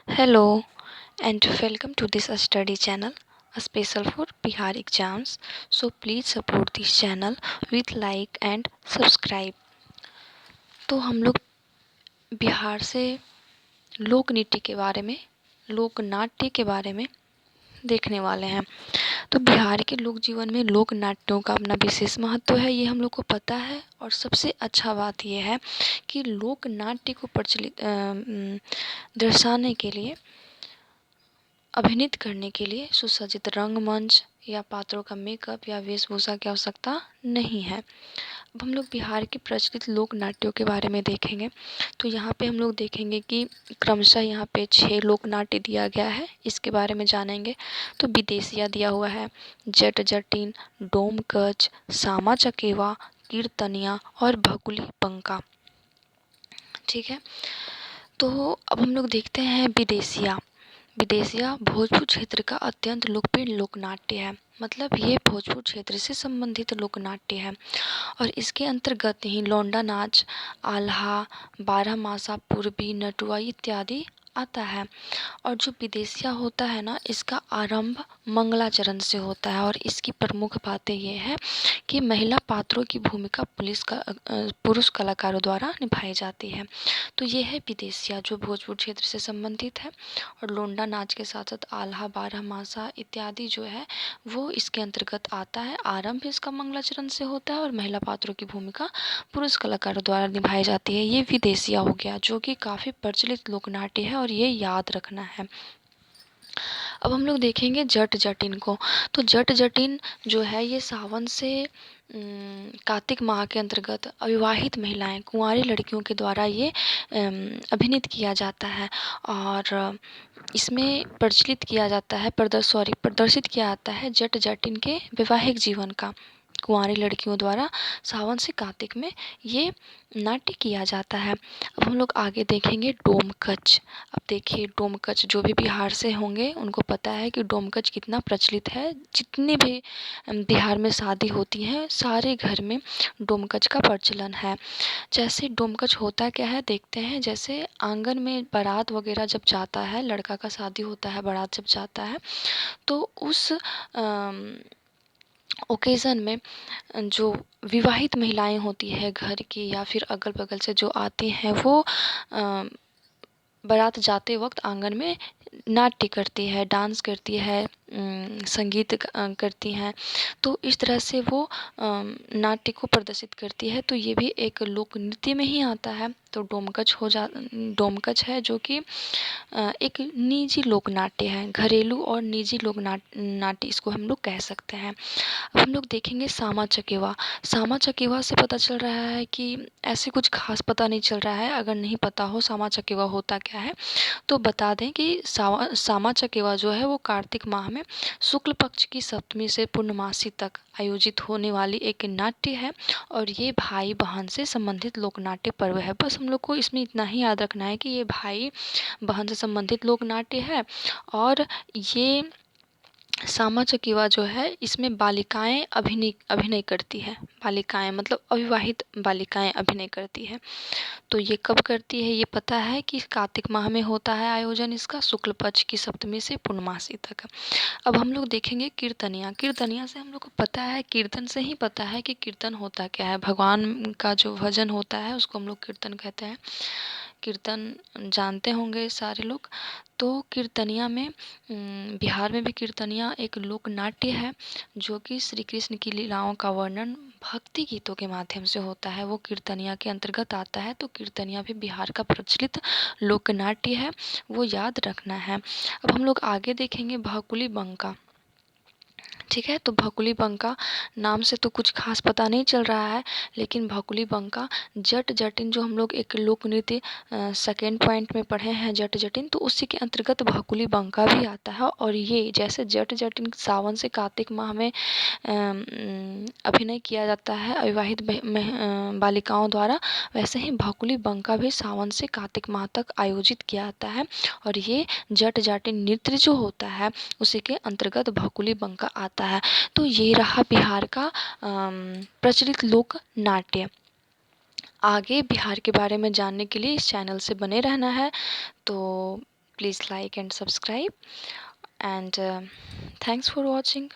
Hello and welcome to this study channel, special for Bihar exams. So please support this channel with like and subscribe. तो हम लोग बिहार से लोक नृत्य के बारे में, लोक नाट्य के बारे में देखने वाले हैं। तो बिहार के लोक जीवन में लोक नाट्यों का अपना विशेष महत्व है, ये हम लोग को पता है। और सबसे अच्छा बात यह है कि लोक नाट्य को प्रचलित दर्शाने के लिए, अभिनीत करने के लिए सुसज्जित रंगमंच या पात्रों का मेकअप या वेशभूषा की आवश्यकता नहीं है। अब हम लोग बिहार के प्रचलित लोक नाट्यों के बारे में देखेंगे। तो यहाँ पे हम लोग देखेंगे कि क्रमशः यहाँ पे 6 लोक नाट्य दिया गया है, इसके बारे में जानेंगे। तो विदेशिया दिया हुआ है, जट जटिन, डोमकच, सामा चकेवा, कीर्तनिया और भकुली पंका। ठीक है, तो अब हम लोग देखते हैं विदेशिया। विदेशिया भोजपुर क्षेत्र का अत्यंत लोकप्रिय लोकनाट्य है। मतलब ये भोजपुर क्षेत्र से संबंधित लोकनाट्य है और इसके अंतर्गत ही लौंडा नाच, आल्हा, बारहमासा, पूर्वी, नटुआ इत्यादि आता है। और जो विदेशिया होता है ना, इसका आरंभ मंगलाचरण से होता है और इसकी प्रमुख बातें ये है कि महिला पात्रों की भूमिका पुरुष कलाकारों द्वारा निभाई जाती है। तो ये है विदेशिया जो भोजपुर क्षेत्र से संबंधित है। और लोंडा नाच के साथ साथ आल्हा, बारहमासा इत्यादि जो है वो इसके अंतर्गत आता है। आरंभ इसका मंगलाचरण से होता है और महिला पात्रों की भूमिका पुरुष कलाकारों द्वारा निभाई जाती है। ये विदेशिया हो गया जो कि काफ़ी प्रचलित लोकनाट्य है और ये याद रखना है। अब हम लोग देखेंगे जट जटिन को। तो जट जटिन जो है ये सावन से कार्तिक माह के अंतर्गत अविवाहित महिलाएं, कुंवारी लड़कियों के द्वारा ये अभिनीत किया जाता है और इसमें प्रचलित किया जाता है, प्रदर्शित किया जाता है जट जटिन के वैवाहिक जीवन का। कुंवारी लड़कियों द्वारा सावन से कार्तिक में ये नाट्य किया जाता है। अब हम लोग आगे देखेंगे डोमकच। अब देखिए डोमकच, जो भी बिहार से होंगे उनको पता है कि डोमकच कितना प्रचलित है। जितने भी बिहार में शादी होती हैं सारे घर में डोमकच का प्रचलन है। जैसे डोमकच होता क्या है देखते हैं। जैसे आंगन में बारात वगैरह जब जाता है, लड़का का शादी होता है, बारात जब जाता है तो उस ओकेज़न में जो विवाहित महिलाएं होती है घर की या फिर अगल बगल से जो आती हैं वो बारात जाते वक्त आंगन में नाट्य करती है, डांस करती है, संगीत करती हैं। तो इस तरह से वो नाट्य को प्रदर्शित करती है। तो ये भी एक लोक नृत्य में ही आता है। तो डोमकच है जो कि एक निजी लोक नाट्य है, घरेलू और निजी लोक नाट्य इसको हम लोग कह सकते हैं। अब हम लोग देखेंगे सामा चकेवा। सामा चकेवा से पता चल रहा है कि ऐसे कुछ खास पता नहीं चल रहा है। अगर नहीं पता हो सामा चकेवा होता क्या है तो बता दें कि सामा चकेवा जो है वो कार्तिक माह में शुक्ल पक्ष की सप्तमी से पूर्णमासी तक आयोजित होने वाली एक नाट्य है और ये भाई बहन से संबंधित लोक नाट्य पर्व है। बस हम लोग को इसमें इतना ही याद रखना है कि ये भाई बहन से संबंधित लोक नाट्य है और ये सामा चकेवा जो है इसमें बालिकाएं अभिनय करती है। बालिकाएं मतलब अविवाहित बालिकाएं अभिनय करती है। तो ये कब करती है ये पता है कि कार्तिक माह में होता है आयोजन इसका, शुक्ल पक्ष की सप्तमी से पूर्णमासी तक। अब हम लोग देखेंगे कीर्तनिया। कीर्तनिया से हम लोग को पता है, कीर्तन से ही पता है कि कीर्तन होता क्या है। भगवान का जो भजन होता है उसको हम लोग कीर्तन कहते हैं। कीर्तन जानते होंगे सारे लोग। तो कीर्तनिया में बिहार में भी कीर्तनिया एक लोक नाट्य है जो कि श्री कृष्ण की लीलाओं का वर्णन भक्ति गीतों के माध्यम से होता है। वो कीर्तनिया के अंतर्गत आता है। तो कीर्तनिया भी बिहार का प्रचलित लोक नाट्य है, वो याद रखना है। अब हम लोग आगे देखेंगे भकुली बंका। ठीक है, तो भकुली बंका नाम से तो कुछ खास पता नहीं चल रहा है, लेकिन भकुली बंका जट जटिन जो हम लोग एक लोक नृत्य सेकेंड पॉइंट में पढ़े हैं जट जटिन, तो उसी के अंतर्गत भकुली बंका भी आता है। और ये जैसे जट जटिन सावन से कार्तिक माह में अभिनय किया जाता है अविवाहित बालिकाओं द्वारा, वैसे ही भकुली बंका भी सावन से कार्तिक माह तक आयोजित किया जाता है। और ये जट जटिन नृत्य जो होता है उसी के अंतर्गत भकुली बंका आता है। तो ये रहा बिहार का प्रचलित लोक नाट्य। आगे बिहार के बारे में जानने के लिए इस चैनल से बने रहना है। तो please like and subscribe, and thanks for watching.